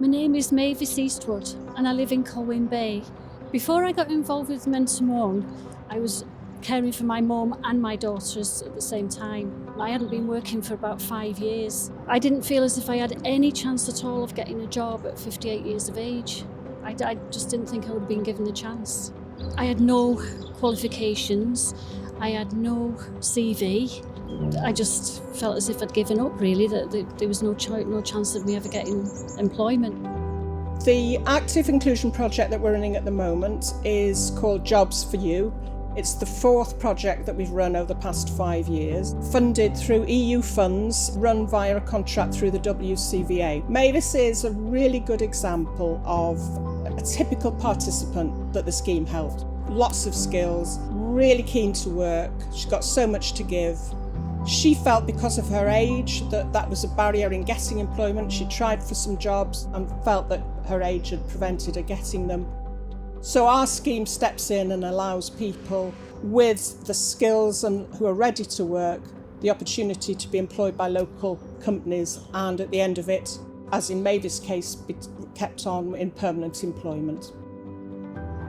My name is Mavis Eastwood and I live in Colwyn Bay. Before I got involved with Menter Môn, I was caring for my mum and my daughters at the same time. I hadn't been working for about 5 years. I didn't feel as if I had any chance at all of getting a job at 58 years of age. I just didn't think I would have been given the chance. I had no qualifications, I had no CV. I just felt as if I'd given up really, that there was no chance of me ever getting employment. The active inclusion project that we're running at the moment is called Jobs for You. It's the 4th project that we've run over the past 5 years, funded through EU funds, run via a contract through the WCVA. Mavis is a really good example of a typical participant that the scheme helped. Lots of skills, really keen to work, she's got so much to give. She felt because of her age that was a barrier in getting employment. She tried for some jobs and felt that her age had prevented her getting them. So our scheme steps in and allows people with the skills and who are ready to work the opportunity to be employed by local companies and at the end of it, as in Mavis' case, be kept on in permanent employment.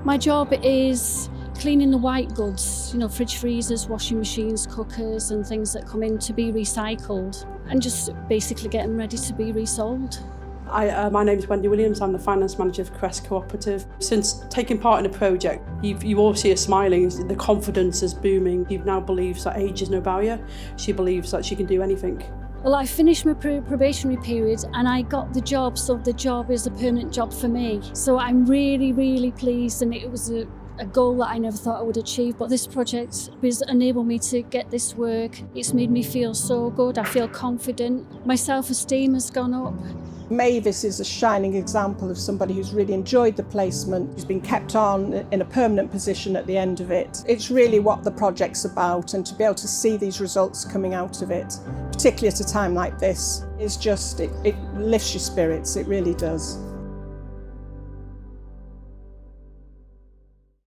My job is cleaning the white goods, fridge freezers, washing machines, cookers and things that come in to be recycled, and just basically get them ready to be resold. My name is Wendy Williams, I'm the Finance Manager for Crest Cooperative. Since taking part in a project, you all see her smiling, the confidence is booming. She now believes that age is no barrier. She believes that she can do anything. Well, I finished my probationary period and I got the job, so the job is a permanent job for me. So I'm really, really pleased, and it was a goal that I never thought I would achieve, but this project has enabled me to get this work. It's made me feel so good, I feel confident. My self-esteem has gone up. Mavis is a shining example of somebody who's really enjoyed the placement, who's been kept on in a permanent position at the end of it. It's really what the project's about, and to be able to see these results coming out of it, particularly at a time like this, is just, it lifts your spirits, it really does.